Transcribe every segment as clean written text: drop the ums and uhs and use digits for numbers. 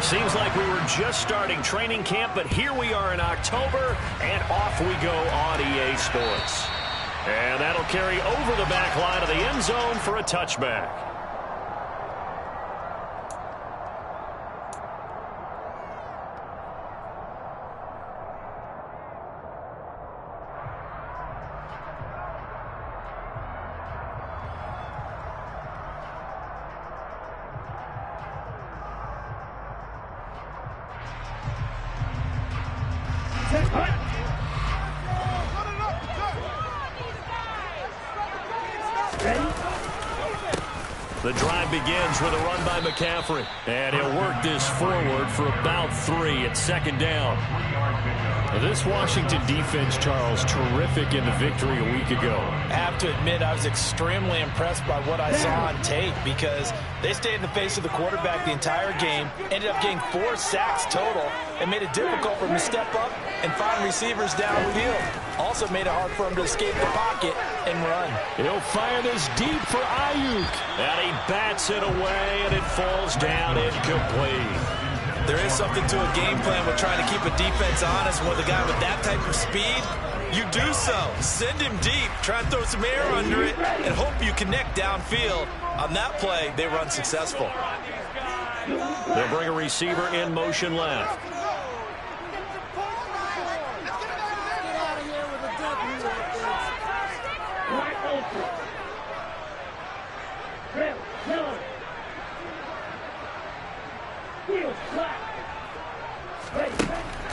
Seems like we were just starting training camp, but here we are in October, and off we go on EA Sports. And that'll carry over the back line of the end zone for a touchback. The drive begins with a run by McCaffrey. And he'll work this forward for about 3 at second down. This Washington defense, Charles, terrific in the victory a week ago. I have to admit, I was extremely impressed by what I saw on tape because they stayed in the face of the quarterback the entire game, ended up getting 4 sacks total, and made it difficult for him to step up and find receivers downfield. Also made it hard for him to escape the pocket and run. He'll fire this deep for Ayuk. And he bats it away, and it falls down incomplete. There is something to a game plan with trying to keep a defense honest. With a guy with that type of speed, you do so. Send him deep, try and throw some air under it, and hope you connect downfield. On that play, they were unsuccessful. They'll bring a receiver in motion left.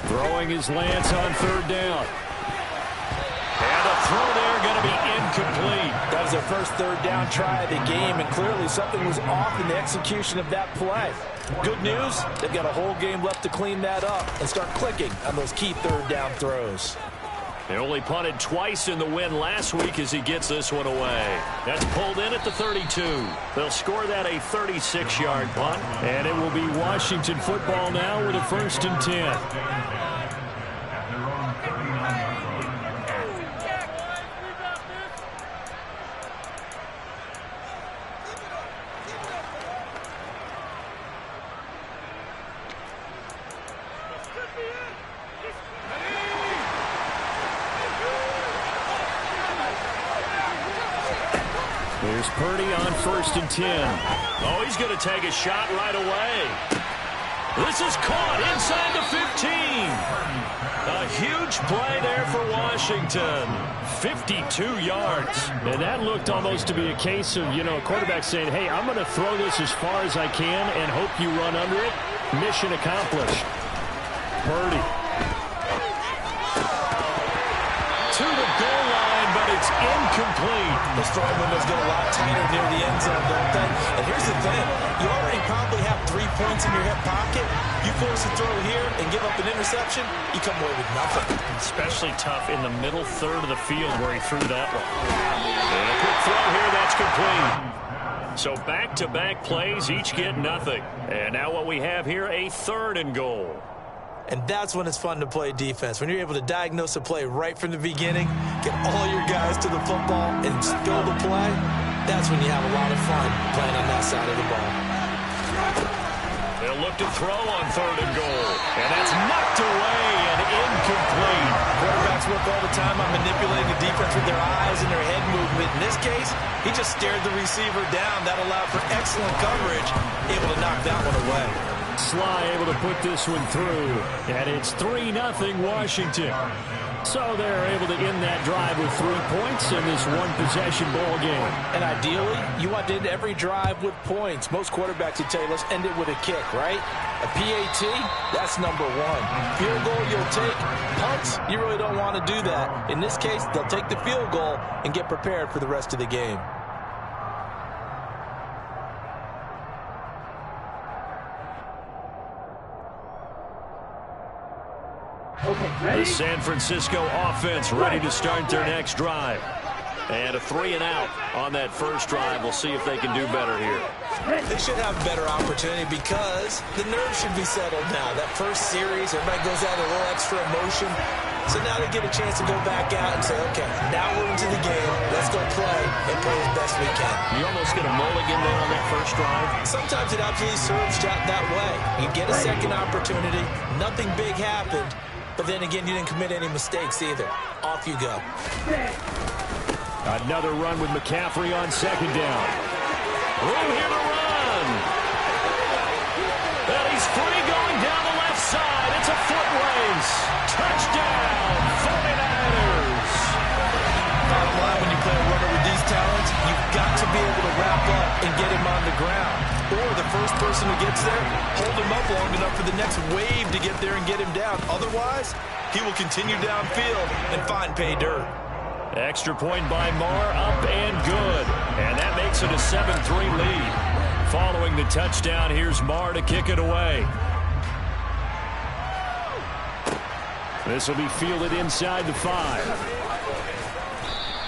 Throwing his Lance on third down. And a throw there going to be incomplete. That was their first third down try of the game, and clearly something was off in the execution of that play. Good news, they've got a whole game left to clean that up and start clicking on those key third down throws. They only punted twice in the win last week as he gets this one away. That's pulled in at the 32. They'll score that a 36-yard punt, and it will be Washington football now with a 1st and 10. Here's Purdy on 1st and 10. Oh, he's going to take a shot right away. This is caught inside the 15. A huge play there for Washington. 52 yards. And that looked almost to be a case of, a quarterback saying, hey, I'm going to throw this as far as I can and hope you run under it. Mission accomplished. Purdy. To the goal line, but it's incomplete. Those throwing windows get a lot tighter near the end zone, don't they? And here's the thing. You already probably have 3 points in your hip pocket. You force a throw here and give up an interception, you come away with nothing. Especially tough in the middle third of the field where he threw that one. And a quick throw here, that's complete. So back-to-back plays, each get nothing. And now what we have here, a 3rd and goal. And that's when it's fun to play defense. When you're able to diagnose a play right from the beginning, get all your guys to the football, and build a play, that's when you have a lot of fun playing on that side of the ball. They'll look to throw on 3rd and goal. And that's knocked away and incomplete. Quarterbacks work all the time on manipulating the defense with their eyes and their head movement. In this case, he just stared the receiver down. That allowed for excellent coverage, able to knock that one away. Sly able to put this one through, and it's 3-0 Washington. So they're able to end that drive with 3 points in this one-possession ball game. And ideally, you want to end every drive with points. Most quarterbacks would tell you, let's end it with a kick, right? A PAT, that's number 1. Field goal, you'll take. Punts, you really don't want to do that. In this case, they'll take the field goal and get prepared for the rest of the game. The San Francisco offense ready to start their next drive. And a 3 and out on that first drive. We'll see if they can do better here. They should have a better opportunity because the nerves should be settled now. That first series, everybody goes out with a little extra emotion. So now they get a chance to go back out and say, okay, now we're into the game. Let's go play. and play as best we can. You almost get a mulligan then on that first drive. Sometimes it absolutely serves that way. You get a second opportunity, nothing big happened, but then again, you didn't commit any mistakes either. Off you go. Another run with McCaffrey on second down. Room here to run. And he's free going down the left side. It's a foot race. Touchdown, 49ers. Bottom line, when you play a runner with these talents, you've got to be able to wrap up and get him on the ground. Or the first person who gets there, hold him up long enough for the next wave to get there and get him down. Otherwise, he will continue downfield and find pay dirt. Extra point by Marr, up and good. And that makes it a 7-3 lead. Following the touchdown, here's Marr to kick it away. This will be fielded inside the 5.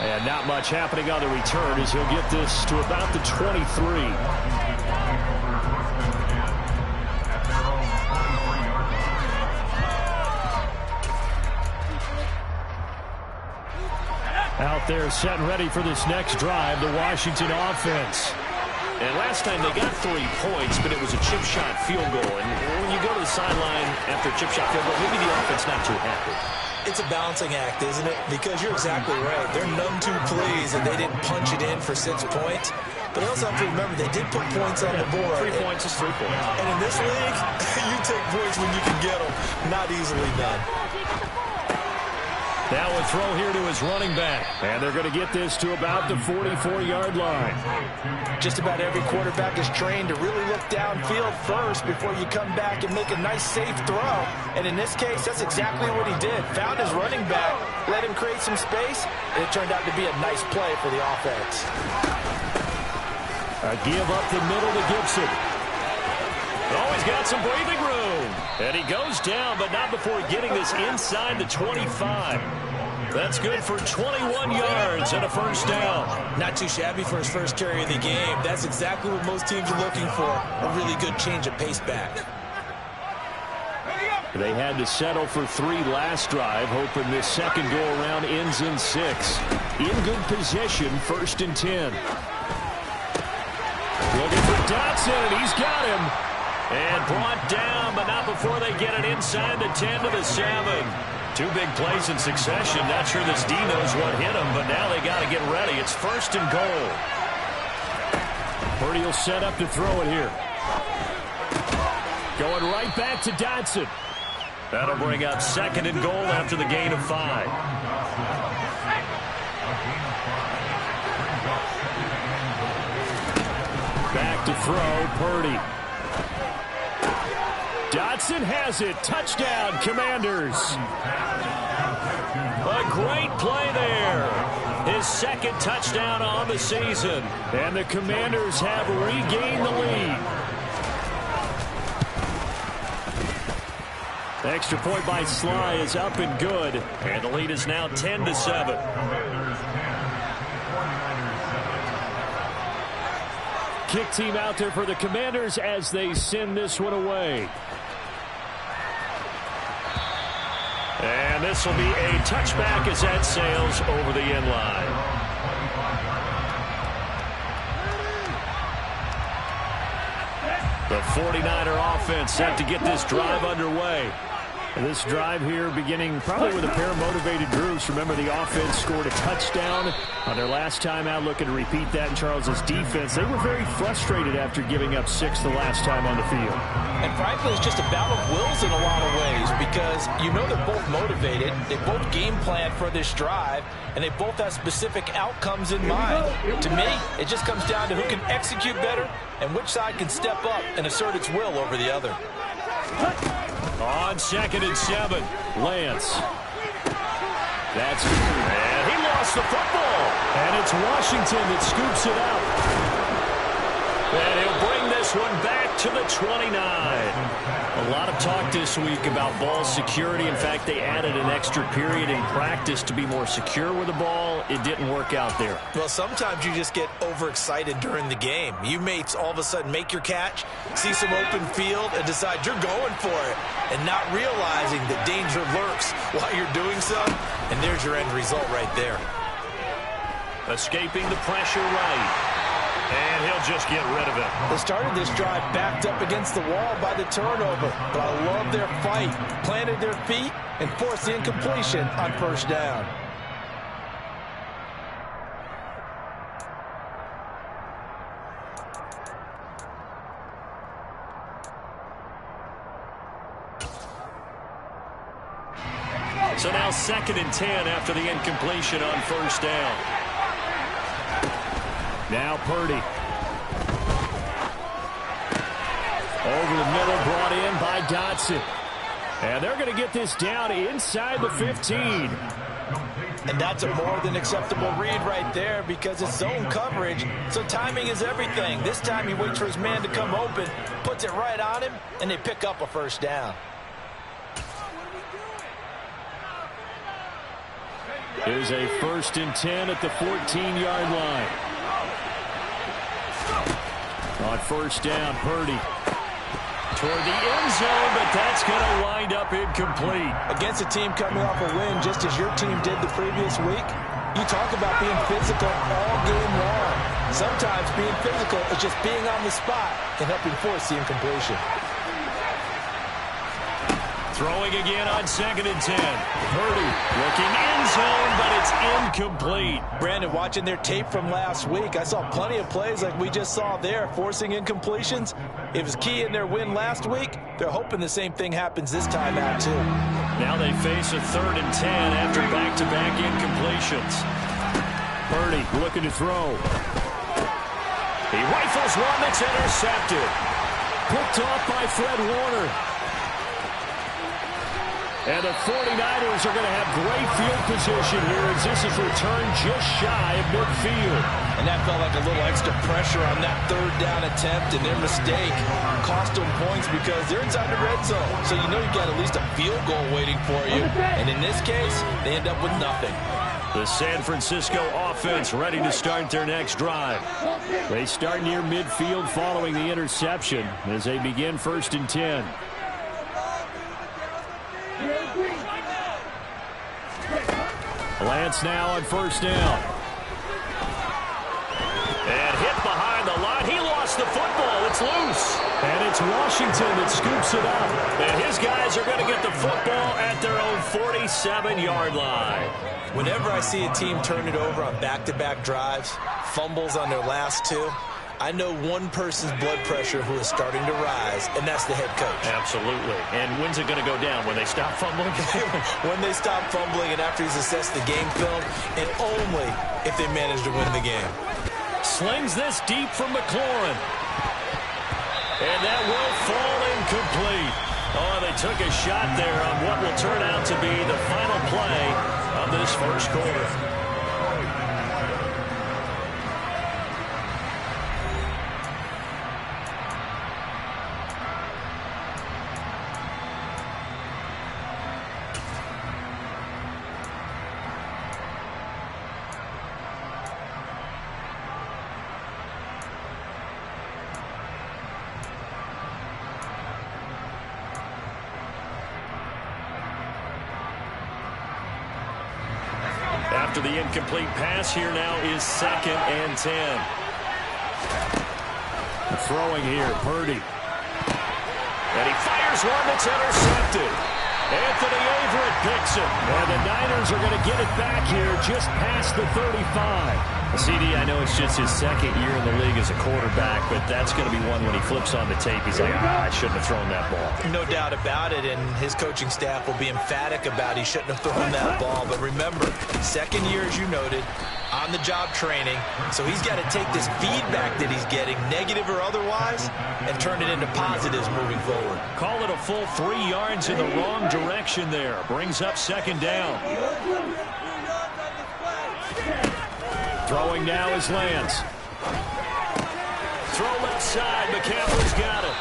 And not much happening on the return as he'll get this to about the 23. Out there set and ready for this next drive, the Washington offense. And last time they got 3 points, but it was a chip shot field goal. And when you go to the sideline after a chip shot field goal, maybe the offense not too happy. It's a balancing act, isn't it? Because you're exactly right. They're none too pleased that they didn't punch it in for 6 points. But also have to remember, they did put points on the board. 3 points is 3 points. And in this league, you take points when you can get them. Not easily done. Now a throw here to his running back. And they're going to get this to about the 44-yard line. Just about every quarterback is trained to really look downfield first before you come back and make a nice, safe throw. And in this case, that's exactly what he did. Found his running back, let him create some space, and it turned out to be a nice play for the offense. A give up the middle to Gibson. Oh, he's got some breathing room. And he goes down, but not before getting this inside the 25. That's good for 21 yards and a first down. Not too shabby for his first carry of the game. That's exactly what most teams are looking for. A really good change of pace back. They had to settle for 3 last drive, hoping this second go-around ends in 6. In good position, 1st and 10. Looking for Dotson, and he's got him. And brought down, but not before they get it inside the 10 to the 7. 2 big plays in succession. Not sure this D knows what hit him, but now they got to get ready. It's 1st and goal. Purdy will set up to throw it here. Going right back to Dotson. That'll bring up 2nd and goal after the gain of 5. Back to throw, Purdy. Dotson has it. Touchdown, Commanders. A great play there. His 2nd touchdown on the season. And the Commanders have regained the lead. The extra point by Sly is up and good. And the lead is now 10-7. Kick team out there for the Commanders as they send this one away. And this will be a touchback as that sails over the end line. The 49er offense set to get this drive underway. And this drive here beginning probably with a pair of motivated groups. Remember, the offense scored a touchdown on their last time out. Looking to repeat that in Charles's defense. They were very frustrated after giving up 6 the last time on the field. And frankly, it's just a battle of wills in a lot of ways because you know they're both motivated. They both game plan for this drive, and they both have specific outcomes in mind. To me, it just comes down to who can execute better and which side can step up and assert its will over the other. On 2nd and 7, Lance. And he lost the football. And it's Washington that scoops it up. And he'll bring this one back to the 29. A lot of talk this week about ball security. In fact, they added an extra period in practice to be more secure with the ball. It didn't work out there. Well, sometimes you just get overexcited during the game. You may all of a sudden make your catch, see some open field, and decide you're going for it, and not realizing that danger lurks while you're doing so. And there's your end result right there. Escaping the pressure right. And he'll just get rid of it. They started this drive backed up against the wall by the turnover, but I love their fight. Planted their feet and forced the incompletion on first down. So now 2nd and 10 after the incompletion on first down. Now Purdy. Over the middle, brought in by Dotson. And they're going to get this down inside the 15. And that's a more than acceptable read right there because it's zone coverage, so timing is everything. This time he waits for his man to come open, puts it right on him, and they pick up a first down. Here's a 1st and 10 at the 14-yard line. On first down, Purdy. Toward the end zone, but that's going to wind up incomplete. Against a team coming off a win, just as your team did the previous week, you talk about being physical all game long. Sometimes being physical is just being on the spot and helping force the incompletion. Throwing again on 2nd and 10. Purdy looking end zone, but it's incomplete. Brandon, watching their tape from last week, I saw plenty of plays like we just saw there, forcing incompletions. It was key in their win last week. They're hoping the same thing happens this time out, too. Now they face a 3rd and 10 after back-to-back incompletions. Purdy looking to throw. He rifles one that's intercepted. Picked off by Fred Warner. And the 49ers are going to have great field position here as this is returned just shy of midfield. And that felt like a little extra pressure on that 3rd down attempt, and their mistake cost them points because they're inside the red zone. So you know you've got at least a field goal waiting for you. And in this case, they end up with nothing. The San Francisco offense ready to start their next drive. They start near midfield following the interception as they begin 1st and 10. Lance now on first down. And hit behind the line. He lost the football. It's loose. And it's Washington that scoops it up. And his guys are going to get the football at their own 47-yard line. Whenever I see a team turn it over on back-to-back drives, fumbles on their last two, I know one person's blood pressure who is starting to rise, and that's the head coach. Absolutely. And when's it going to go down? When they stop fumbling? When they stop fumbling and after he's assessed the game film, and only if they manage to win the game. Slings this deep from McLaurin. And that will fall incomplete. Oh, they took a shot there on what will turn out to be the final play of this first quarter. After the incomplete pass, here now is 2nd and 10. Throwing here, Purdy. And he fires one that's intercepted. Anthony Averett picks it. And the Niners are going to get it back here just past the 35. CD, I know it's just his 2nd year in the league as a quarterback, but that's going to be one when he flips on the tape, he's like, I shouldn't have thrown that ball. No doubt about it, and his coaching staff will be emphatic about he shouldn't have thrown that ball. But remember, 2nd year, as you noted, on-the-job training, so he's got to take this feedback that he's getting, negative or otherwise, and turn it into positives moving forward. Call it a full 3 yards in the wrong direction there. Brings up 2nd down. Throwing now is Lance. Throw left side. McCaffrey's got it.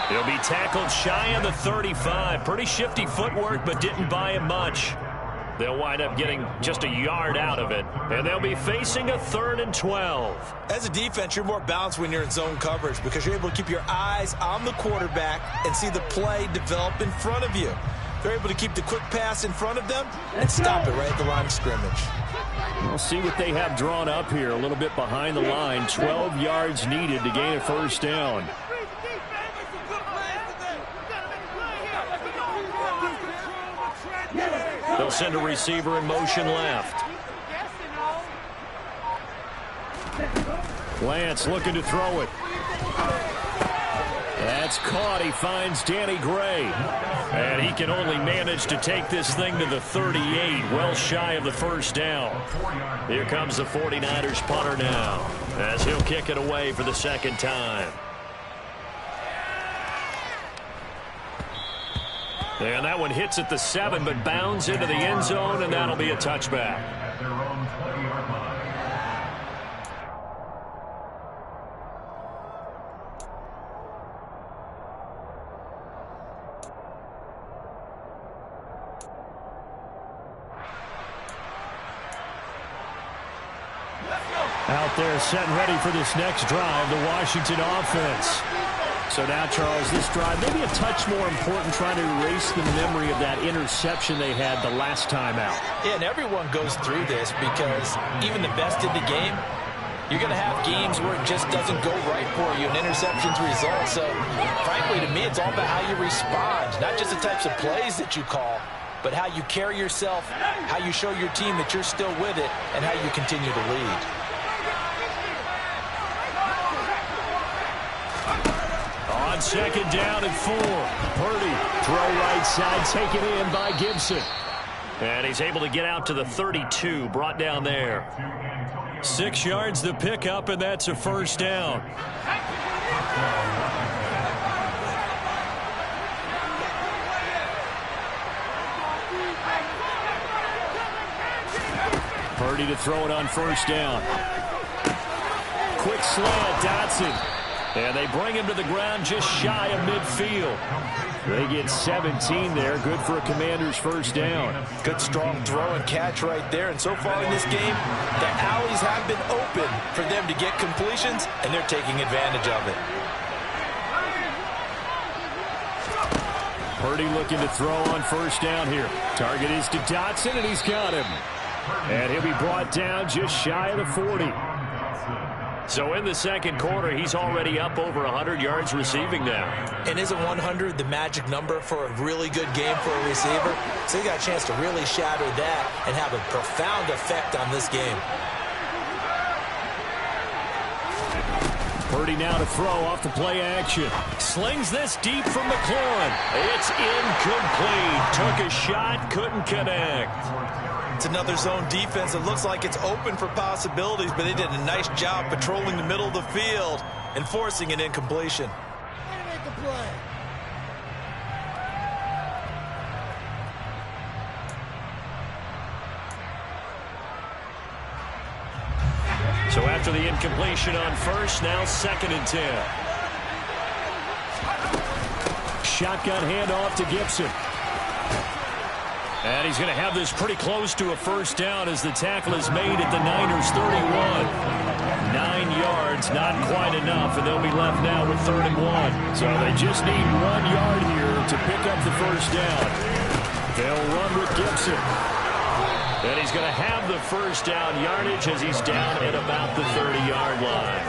He'll be tackled shy of the 35. Pretty shifty footwork, but didn't buy him much. They'll wind up getting just a yard out of it, and they'll be facing a 3rd and 12. As a defense, you're more balanced when you're in zone coverage because you're able to keep your eyes on the quarterback and see the play develop in front of you. They're able to keep the quick pass in front of them and stop it right at the line of scrimmage. We'll see what they have drawn up here. A little bit behind the line. 12 yards needed to gain a first down. They'll send a receiver in motion left. Lance looking to throw it. That's caught. He finds Danny Gray. And he can only manage to take this thing to the 38, well shy of the first down. Here comes the 49ers punter now, as he'll kick it away for the second time. And that one hits at the 7, but bounds into the end zone, and that'll be a touchback. Out there set and ready for this next drive, the Washington offense. So now, Charles, this drive maybe a touch more important, trying to erase the memory of that interception they had the last time out. Yeah, and everyone goes through this because even the best in the game, you're going to have games where it just doesn't go right for you, and interceptions result. So, frankly, to me, it's all about how you respond, not just the types of plays that you call, but how you carry yourself, how you show your team that you're still with it, and how you continue to lead. On second down and 4. Purdy, throw right side, taken in by Gibson. And he's able to get out to the 32, brought down there. 6 yards the pickup, and that's a first down. Purdy to throw it on first down. Quick slant, Dotson. And they bring him to the ground just shy of midfield. They get 17 there. Good for a Commander's first down. Good strong throw and catch right there. And so far in this game, the alleys have been open for them to get completions, and they're taking advantage of it. Purdy looking to throw on first down here. Target is to Dotson, and he's got him. And he'll be brought down just shy of the 40. So in the second quarter, he's already up over 100 yards receiving now. And isn't 100 the magic number for a really good game for a receiver? So he got a chance to really shatter that and have a profound effect on this game. Purdy now to throw off the play action. Slings this deep from McLaurin. It's incomplete. Took a shot, couldn't connect. It's another zone defense. It looks like it's open for possibilities, but they did a nice job patrolling the middle of the field and forcing an incompletion. So after the incompletion on first, now second and 10. Shotgun handoff to Gibson. And he's going to have this pretty close to a first down as the tackle is made at the Niners' 31. 9 yards, not quite enough, and they'll be left now with 3rd and 1. So they just need 1 yard here to pick up the first down. They'll run with Gibson. And he's going to have the first down yardage as he's down at about the 30-yard line.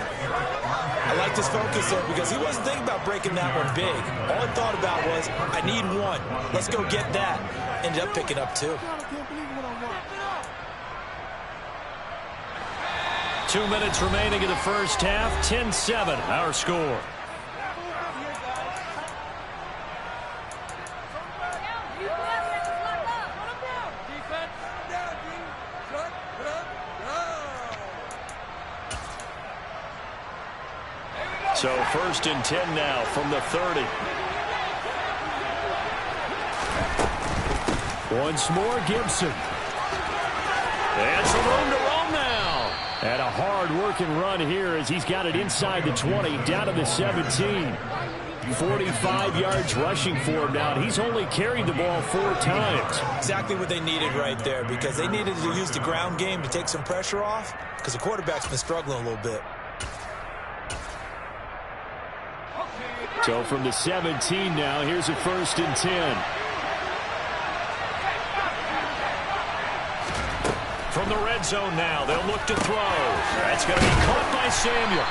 I like this focus there because he wasn't thinking about breaking that one big. All he thought about was, I need 1. Let's go get that. Ended up picking up 2. 2 minutes remaining in the first half. 10-7, our score. So 1st and 10 now from the 30. Once more, Gibson. And some room to roam now. And a hard-working run here as he's got it inside the 20, down to the 17. 45 yards rushing for him now. He's only carried the ball 4 times. Exactly what they needed right there, because they needed to use the ground game to take some pressure off, because the quarterback's been struggling a little bit. So from the 17 now, here's a 1st and 10. From the red zone now, they'll look to throw. That's going to be caught by Samuel.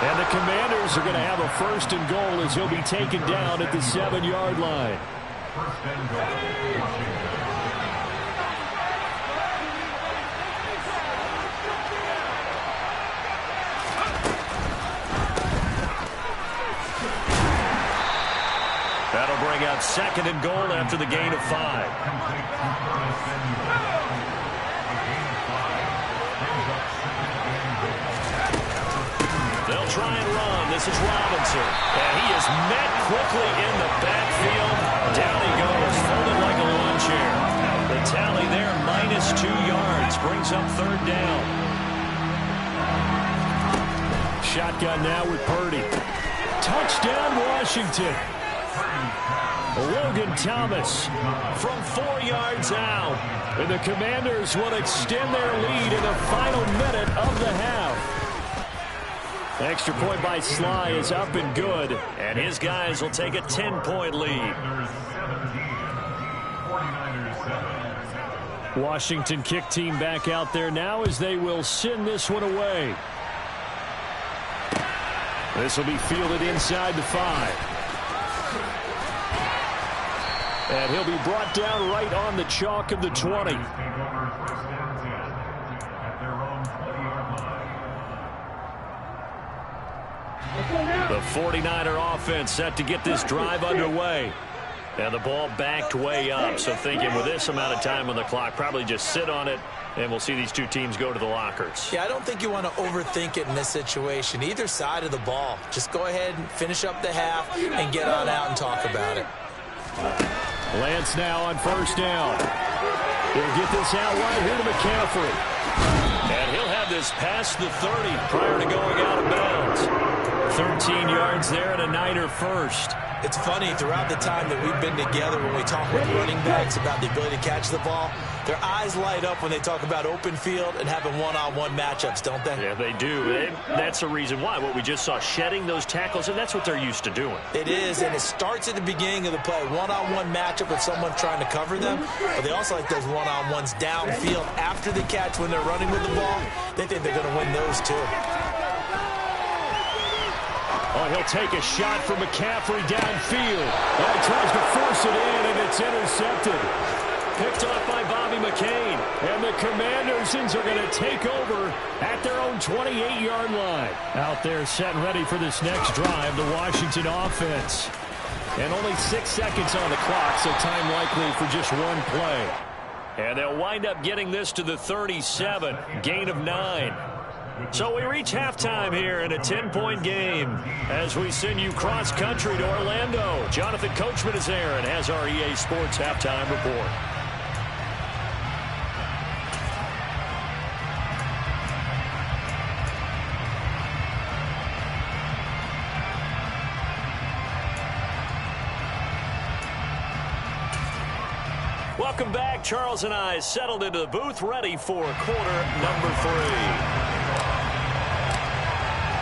And the Commanders are going to have a 1st and goal as he'll be taken down at the 7-yard line. That'll bring up 2nd and goal after the gain of 5. They'll try and run. This is Robinson. And he is met quickly in the backfield. Down he goes, folded like a lawn chair. The tally there, -2 yards, brings up 3rd down. Shotgun now with Purdy. Touchdown, Washington. Logan Thomas from 4 yards out. And the Commanders will extend their lead in the final minute of the half. Extra point by Sly is up and good. And his guys will take a 10-point lead. Washington kick team back out there now as they will send this one away. This will be fielded inside the 5. And he'll be brought down right on the chalk of the 20. The 49er offense set to get this drive underway. And the ball backed way up. So thinking with this amount of time on the clock, probably just sit on it, and we'll see these two teams go to the lockers. Yeah, I don't think you want to overthink it in this situation. Either side of the ball. Just go ahead and finish up the half and get on out and talk about it. Lance now on 1st down. He'll get this out right here to McCaffrey. And he'll have this past the 30 prior to going out of bounds. 13 yards there and a Niner first. It's funny, throughout the time that we've been together, when we talk with running backs about the ability to catch the ball, their eyes light up when they talk about open field and having one-on-one matchups, don't they? Yeah, they do. That's the reason why. What we just saw, shedding those tackles, and that's what they're used to doing. It is, and it starts at the beginning of the play. One-on-one matchup with someone trying to cover them, but they also like those one-on-ones downfield after the catch when they're running with the ball. They think they're going to win those too. Oh, he'll take a shot from McCaffrey downfield. Oh, he tries to force it in, and it's intercepted. Picked off by Bobby McCain. And the Commanders are going to take over at their own 28-yard line. Out there set and ready for this next drive, the Washington offense. And only 6 seconds on the clock, so time likely for just one play. And they'll wind up getting this to the 37, gain of 9. So we reach halftime here in a 10-point game as we send you cross-country to Orlando. Jonathan Coachman is there and has our EA Sports halftime report. Welcome back. Charles and I settled into the booth, ready for quarter number 3.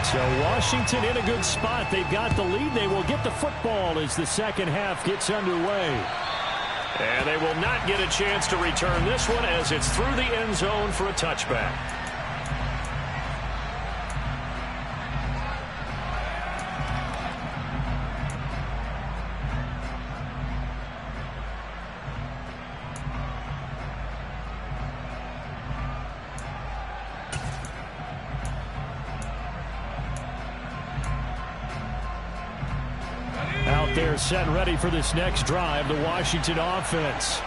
So Washington in a good spot. They've got the lead. They will get the football as the second half gets underway. And they will not get a chance to return this one as it's through the end zone for a touchback. They're set and ready for this next drive, the Washington offense.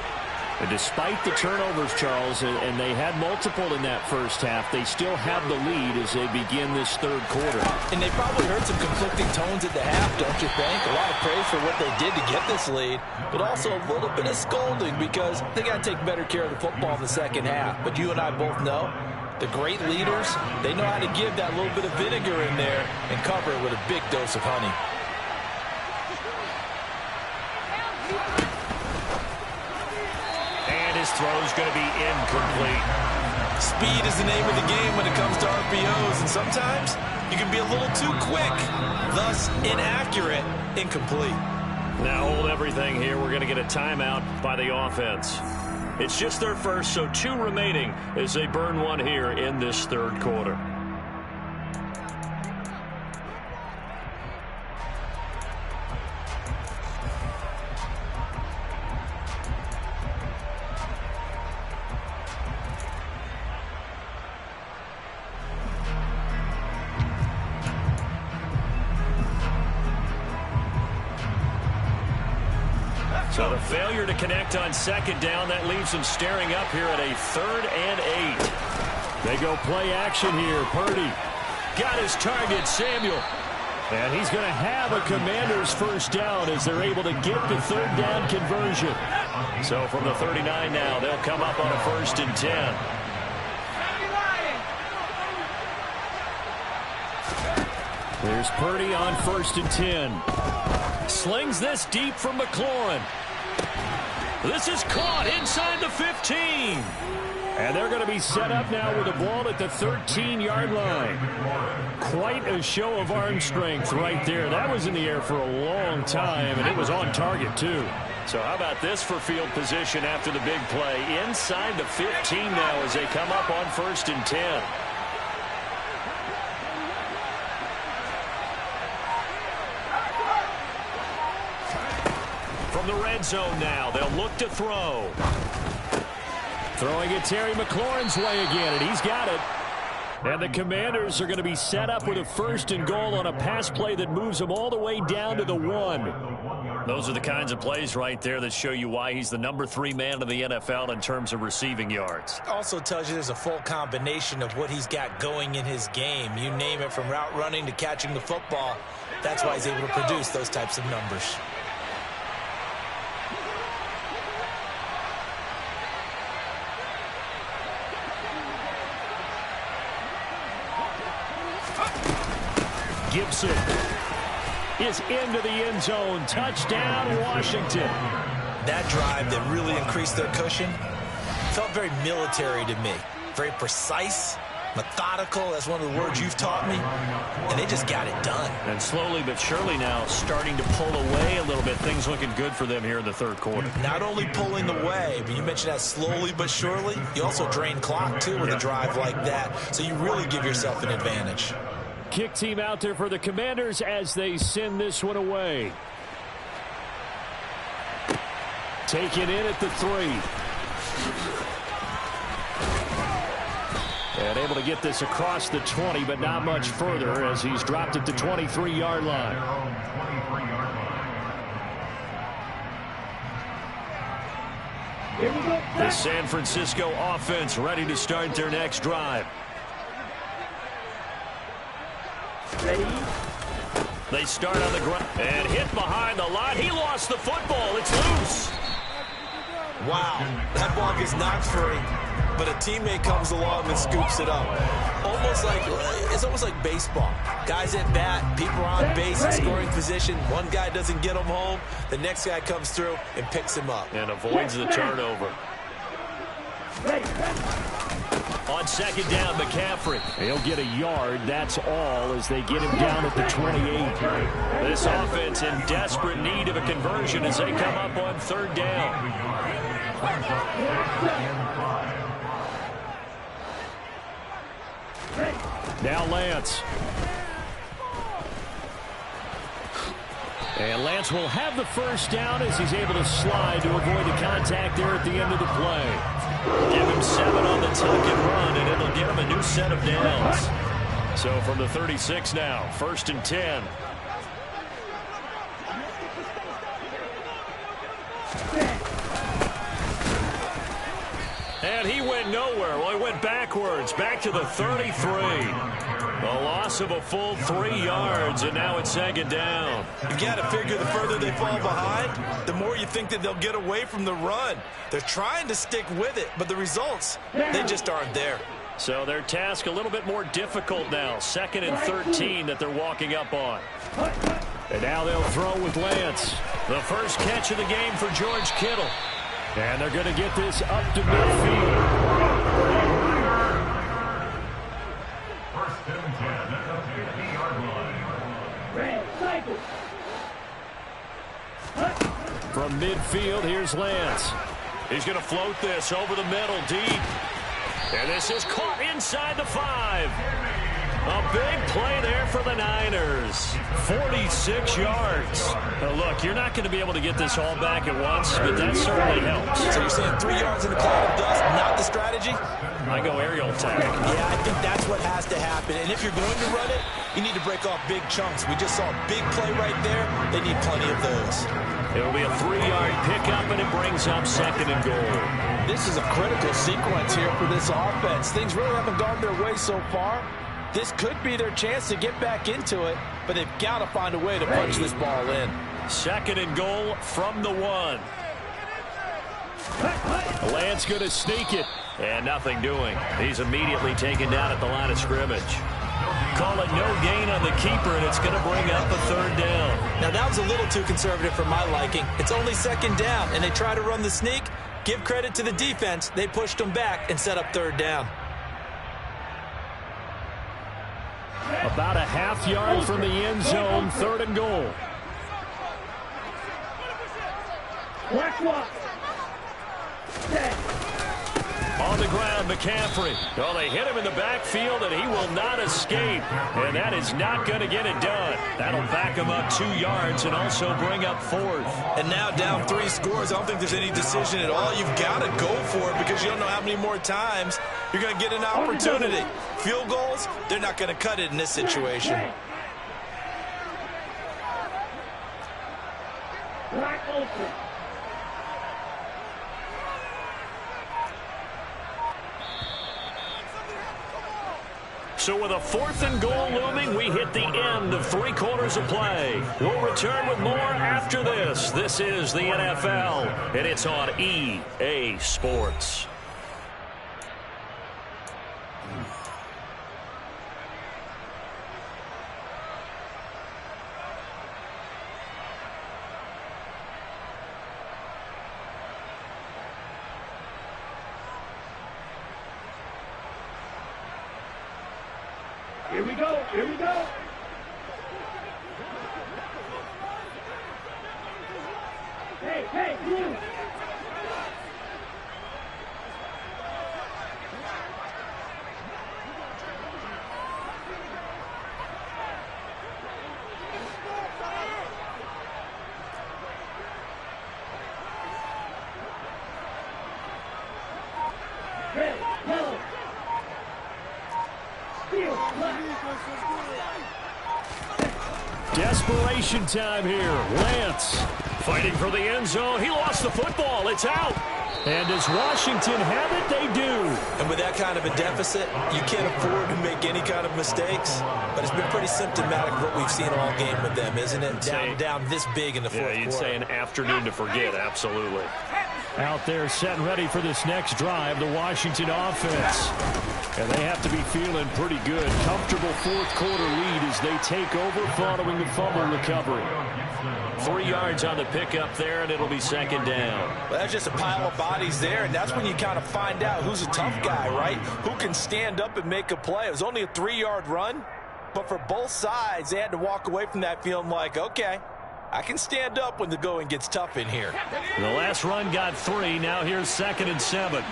And despite the turnovers, Charles, and they had multiple in that first half, they still have the lead as they begin this third quarter. And they probably heard some conflicting tones at the half, don't you think? A lot of praise for what they did to get this lead, but also a little bit of scolding because they got to take better care of the football in the second half. But you and I both know the great leaders, they know how to give that little bit of vinegar in there and cover it with a big dose of honey. His throw is going to be incomplete. Speed is the name of the game when it comes to RPOs, and sometimes you can be a little too quick, thus inaccurate, incomplete. Now hold everything here. We're going to get a timeout by the offense. It's just their first, so 2 remaining as they burn one here in this third quarter. So the failure to connect on second down, that leaves them staring up here at a 3rd and 8. They go play action here. Purdy got his target, Samuel. And he's going to have a Commanders first down as they're able to get the 3rd down conversion. So from the 39 now, they'll come up on a 1st and 10. There's Purdy on 1st and 10. Slings this deep from McLaurin. This is caught inside the 15. And they're going to be set up now with the ball at the 13-yard line. Quite a show of arm strength right there. That was in the air for a long time, and it was on target, too. So how about this for field position after the big play? Inside the 15 now as they come up on 1st and 10. From the red zone now, they'll look to throw. Throwing it Terry McLaurin's way again, and he's got it. And the Commanders are going to be set up with a 1st and goal on a pass play that moves them all the way down to the 1. Those are the kinds of plays right there that show you why he's the number 3 man in the NFL in terms of receiving yards. Also tells you there's a full combination of what he's got going in his game. You name it, from route running to catching the football. That's why he's able to produce those types of numbers. Gibson is into the end zone. Touchdown, Washington. That drive that really increased their cushion felt very military to me. Very precise, methodical. That's one of the words you've taught me. And they just got it done. And slowly but surely now starting to pull away a little bit. Things looking good for them here in the third quarter. Not only pulling away, but you mentioned that slowly but surely. You also drain clock, too, with a drive like that. So you really give yourself an advantage. Kick team out there for the Commanders as they send this one away. Taken in at the 3. And able to get this across the 20, but not much further as he's dropped it to 23-yard line. The San Francisco offense ready to start their next drive. Ready? They start on the ground and hit behind the line. He lost the football. It's loose. Wow, that ball gets knocked free, but a teammate comes along and scoops it up. It's almost like baseball. Guys at bat, people are on base in scoring position. One guy doesn't get him home. The next guy comes through and picks him up. And avoids the turnover. On second down, McCaffrey. He'll get a yard, that's all, as they get him down at the 28. This offense in desperate need of a conversion as they come up on 3rd down. Now Lance. And Lance will have the first down as he's able to slide to avoid the contact there at the end of the play. Give him 7 on the tuck and run, and it'll get him a new set of downs. So from the 36 now, 1st and 10. And he went nowhere. Well, he went backwards, back to the 33. A loss of a full 3 yards, and now it's 2nd down. You've got to figure the further they fall behind, the more you think that they'll get away from the run. They're trying to stick with it, but the results, they just aren't there. So their task a little bit more difficult now. 2nd and 13 that they're walking up on. And now they'll throw with Lance. The first catch of the game for George Kittle. And they're going to get this up to midfield. From midfield, here's Lance. He's going to float this over the middle deep. And this is caught inside the 5. A big play there for the Niners. 46 yards. Now look, you're not going to be able to get this all back at once, but that certainly helps. So you're saying 3 yards in a cloud of dust, not the strategy? I go aerial tag. Yeah, I think that's what has to happen. And if you're going to run it, you need to break off big chunks. We just saw a big play right there. They need plenty of those. It'll be a 3-yard pickup, and it brings up 2nd and goal. This is a critical sequence here for this offense. Things really haven't gone their way so far. This could be their chance to get back into it, but they've got to find a way to punch this ball in. 2nd and goal from the 1. Lance going to sneak it, and nothing doing. He's immediately taken down at the line of scrimmage. Call it no gain on the keeper, and it's going to bring up a 3rd down. Now, that was a little too conservative for my liking. It's only 2nd down, and they try to run the sneak. Give credit to the defense. They pushed them back and set up 3rd down. About a half yard from the end zone, 3rd and goal. On the ground, McCaffrey. Oh, they hit him in the backfield, and he will not escape. And that is not going to get it done. That'll back him up 2 yards and also bring up 4th. And now down 3 scores. I don't think there's any decision at all. You've got to go for it because you don't know how many more times you're going to get an opportunity. Field goals, they're not going to cut it in this situation. So with a 4th and goal looming, we hit the end of 3 quarters of play. We'll return with more after this. This is the NFL, and it's on EA Sports. Here we go. Here we go. Hey, you. Red, yellow. Desperation time here. Lance fighting for the end zone. He lost the football. It's out. And does Washington have it? They do. And with that kind of a deficit, you can't afford to make any kind of mistakes. But it's been pretty symptomatic of what we've seen all game with them, isn't it? Down this big in the fourth quarter. Yeah, you'd say an afternoon to forget. Absolutely. Out there set and ready for this next drive, the Washington offense. And they have to be feeling pretty good. Comfortable 4th quarter lead as they take over following the fumble recovery. 3 yards on the pickup there, and it'll be 2nd down. Well, that's just a pile of bodies there, and that's when you kind of find out who's a tough guy, right? Who can stand up and make a play. It was only a 3-yard run, but for both sides, they had to walk away from that feeling like, okay, I can stand up when the going gets tough in here. The last run got 3. Now here's 2nd and 7.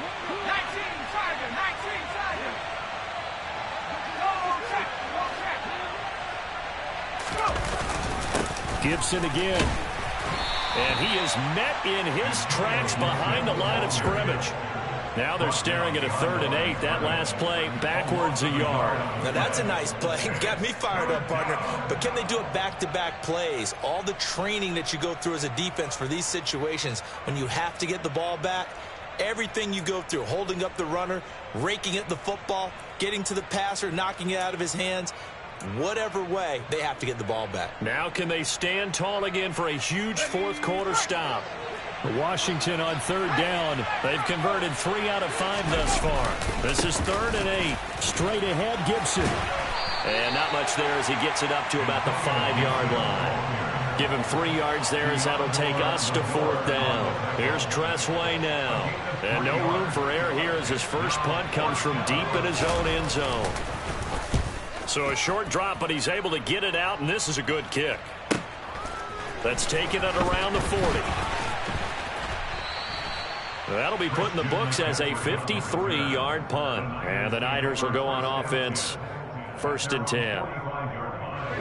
Gibson again. And he is met in his tracks behind the line of scrimmage. Now they're staring at a 3rd and 8. That last play backwards a yard. Now that's a nice play. Got me fired up, partner. But can they do it back-to-back plays? All the training that you go through as a defense for these situations, when you have to get the ball back, everything you go through, holding up the runner, raking at the football, getting to the passer, knocking it out of his hands, whatever way, they have to get the ball back. Now can they stand tall again for a huge 4th quarter stop? Washington on 3rd down. They've converted 3 out of 5 thus far. This is 3rd and 8. Straight ahead, Gibson. And not much there as he gets it up to about the 5-yard line. Give him 3 yards there as that'll take us to 4th down. Here's Tressway now. And no room for error here as his first punt comes from deep in his own end zone. So a short drop, but he's able to get it out, and this is a good kick. That's taken it around the 40. That'll be put in the books as a 53-yard punt. And the Niners will go on offense, 1st and 10.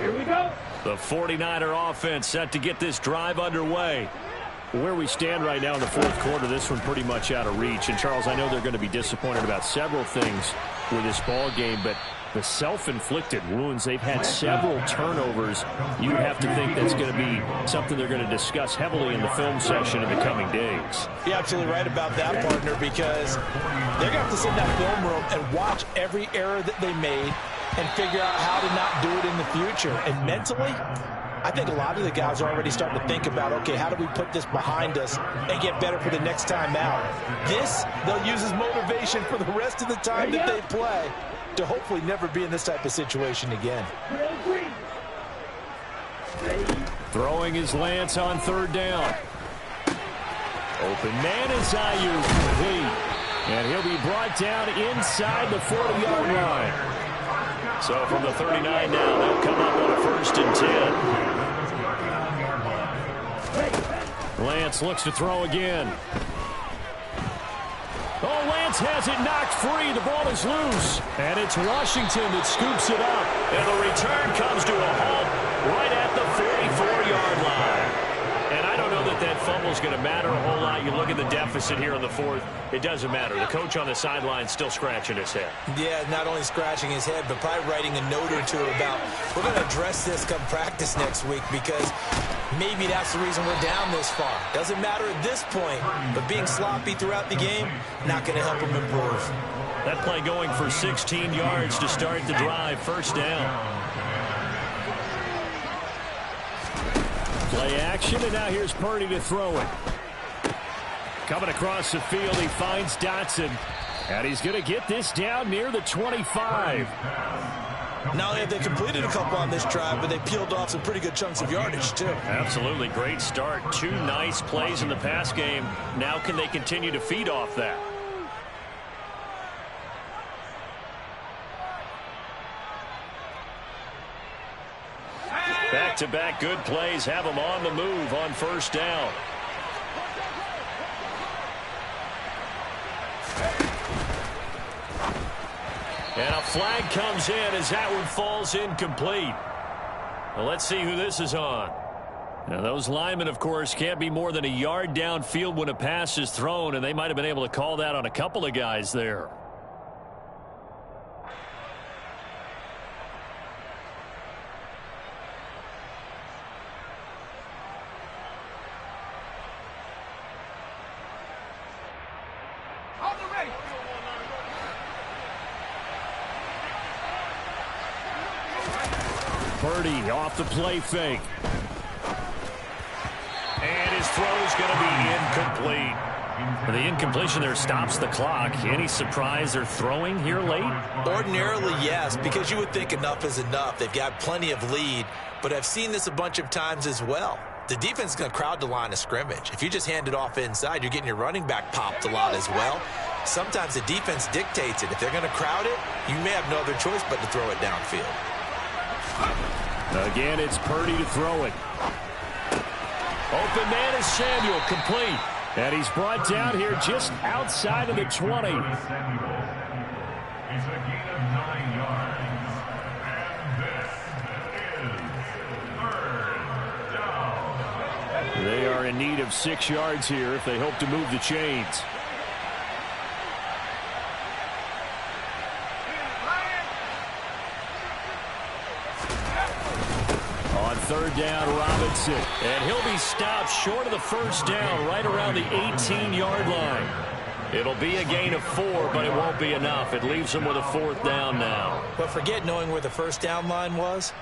Here we go. The 49er offense set to get this drive underway. Where we stand right now in the 4th quarter, this one pretty much out of reach. And, Charles, I know they're going to be disappointed about several things with this ball game, but the self-inflicted wounds, they've had several turnovers. You would have to think that's going to be something they're going to discuss heavily in the film session in the coming days. You're absolutely right about that, partner, because they're going to have to sit in that film room and watch every error that they made and figure out how to not do it in the future. And mentally, I think a lot of the guys are already starting to think about, okay, how do we put this behind us and get better for the next time out? This, they'll use as motivation for the rest of the time that they play to hopefully never be in this type of situation again. Throwing his Lance on 3rd down. Open man is Ayuk, complete. And he'll be brought down inside the 40-yard line. So from the 39 now, they'll come up on a 1st and 10. Lance looks to throw again. Oh, Lance has it knocked free. The ball is loose. And it's Washington that scoops it up. And the return comes to a halt right at the 44-yard line. And I don't know that that fumble is going to matter a whole lot. You look at the deficit here in the 4th. It doesn't matter. The coach on the sideline still scratching his head. Yeah, not only scratching his head, but probably writing a note or two about, we're going to address this come practice next week, because maybe that's the reason we're down this far. Doesn't matter at this point, but being sloppy throughout the game, not going to help him improve. That play going for 16 yards to start the drive. 1st down. Play action, and now here's Purdy to throw it. Coming across the field, he finds Dotson. And he's going to get this down near the 25. Not only have they completed a couple on this drive, but they peeled off some pretty good chunks of yardage, too. Absolutely. Great start. 2 nice plays in the pass game. Now can they continue to feed off that? Back-to-back good plays have them on the move on 1st down. And a flag comes in as that one falls incomplete. Well, let's see who this is on. Now, those linemen, of course, can't be more than a yard downfield when a pass is thrown, and they might have been able to call that on a couple of guys there. Purdy off the play fake. And his throw is going to be incomplete. The incompletion there stops the clock. Any surprise they're throwing here late? Ordinarily, yes, because you would think enough is enough. They've got plenty of lead, but I've seen this a bunch of times as well. The defense is going to crowd the line of scrimmage. If you just hand it off inside, you're getting your running back popped a lot as well. Sometimes the defense dictates it. If they're going to crowd it, you may have no other choice but to throw it downfield. Again, it's Purdy to throw it. Open man is Samuel, complete. And he's brought down here just outside of the 20. They are in need of 6 yards here if they hope to move the chains. On 3rd down, Robinson. And he'll be stopped short of the 1st down, right around the 18-yard line. It'll be a gain of 4, but it won't be enough. It leaves them with a 4th down now. But forget knowing where the 1st down line was.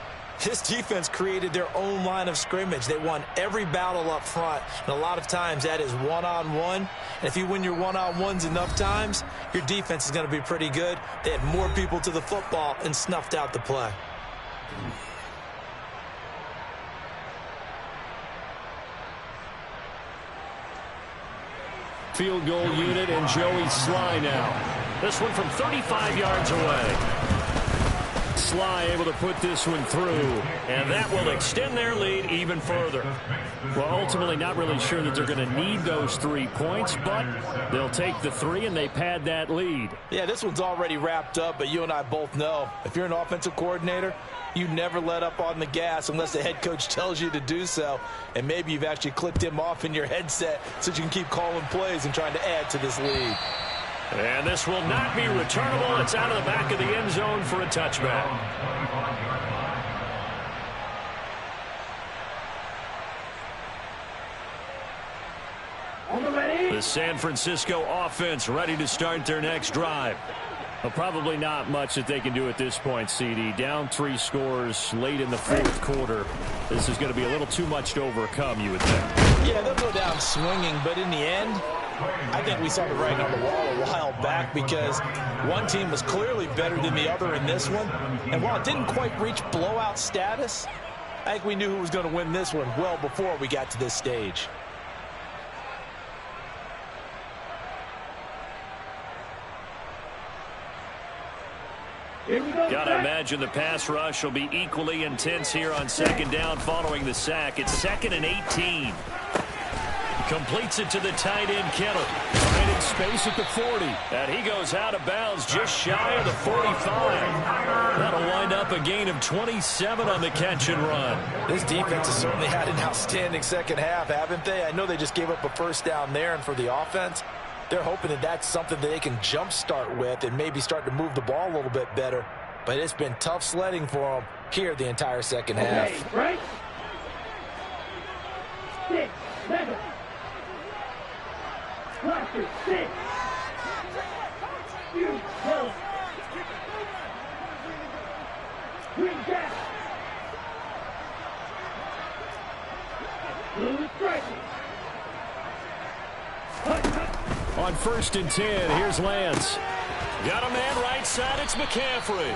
This defense created their own line of scrimmage. They won every battle up front, and a lot of times that is one-on-one. And if you win your one-on-ones enough times, your defense is going to be pretty good. They had more people to the football and snuffed out the play. Field goal unit and Joey Sly now. This one from 35 yards away. Sly able to put this one through, and that will extend their lead even further. Well, ultimately not really sure that they're going to need those 3 points, but they'll take the 3 and they pad that lead. Yeah, this one's already wrapped up, but you and I both know if you're an offensive coordinator, you never let up on the gas unless the head coach tells you to do so, and maybe you've actually clicked him off in your headset so you can keep calling plays and trying to add to this lead. And this will not be returnable. It's out of the back of the end zone for a touchback. The San Francisco offense ready to start their next drive. Well, probably not much that they can do at this point, CD. Down 3 scores late in the 4th quarter. This is going to be a little too much to overcome, you would think. Yeah, they'll go down swinging, but in the end, I think we saw the writing on the wall a while back because one team was clearly better than the other in this one. And while it didn't quite reach blowout status, I think we knew who was going to win this one well before we got to this stage. Gotta imagine the pass rush will be equally intense here on 2nd down following the sack. It's 2nd and 18. Completes it to the tight end, Kittle. Finding space at the 40. And he goes out of bounds just shy of the 45. That'll wind up a gain of 27 on the catch and run. This defense has certainly had an outstanding second half, haven't they? I know they just gave up a first down there, and for the offense, they're hoping that that's something that they can jumpstart with and maybe start to move the ball a little bit better. But it's been tough sledding for them here the entire second half. Okay, right. 6, 7. Cluster 6. You go. Green gap. Blue striking. On 1st and 10, here's Lance. Got a man right side, it's McCaffrey.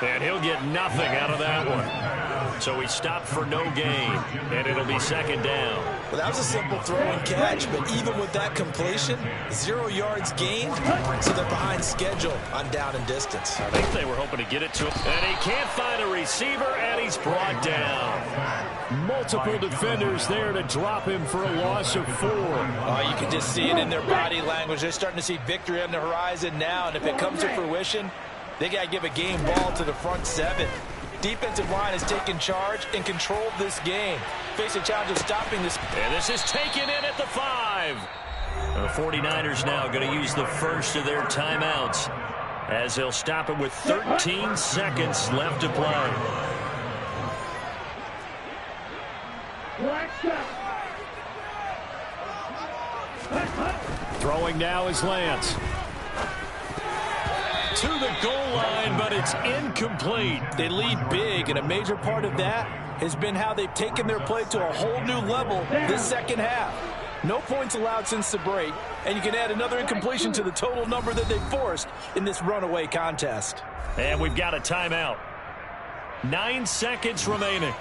And he'll get nothing out of that one. So he stopped for no gain, and it'll be 2nd down. Well, that was a simple throw and catch, but even with that completion, 0 yards gained, so they're behind schedule on down and distance. I think they were hoping to get it to him. And he can't find a receiver, and he's brought down. Multiple defenders there to drop him for a loss of 4. You can just see it in their body language. They're starting to see victory on the horizon now, and if it comes to fruition, they got to give a game ball to the front 7. Defensive line has taken charge and controlled this game. Face a challenge of stopping this. And this is taken in at the 5. The 49ers now going to use the first of their timeouts as they'll stop it with 13 seconds left to play. Throwing now is Lance. To the goal line, but it's incomplete. They lead big, and a major part of that has been how they've taken their play to a whole new level this second half. No points allowed since the break, and you can add another incompletion to the total number that they forced in this runaway contest. And we've got a timeout. 9 seconds remaining.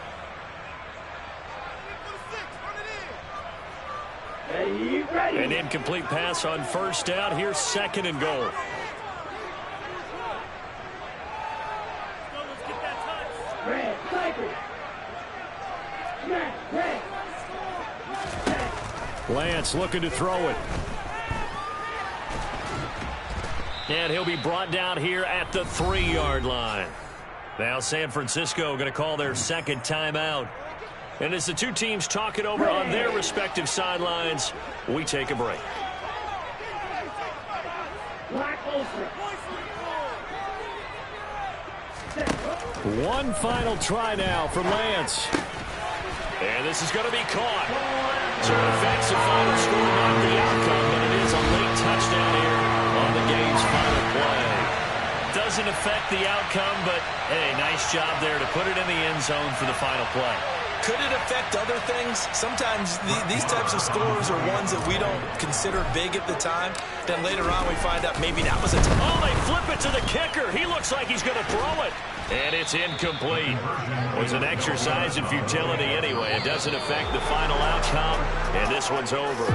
An incomplete pass on 1st down. Here's 2nd and goal. Lance looking to throw it. And he'll be brought down here at the 3-yard line. Now San Francisco going to call their 2nd timeout. And as the two teams talk it over on their respective sidelines, we take a break. One final try now for Lance. And this is going to be caught. So it affects the final score, not the outcome, but it is a late touchdown here on the game's final play. Doesn't affect the outcome, but, hey, nice job there to put it in the end zone for the final play. Could it affect other things? Sometimes these types of scores are ones that we don't consider big at the time. Then later on we find out maybe that was a touchdown. Oh, they flip it to the kicker. He looks like he's going to throw it. And it's incomplete. It was an exercise in futility anyway. It doesn't affect the final outcome, and this one's over.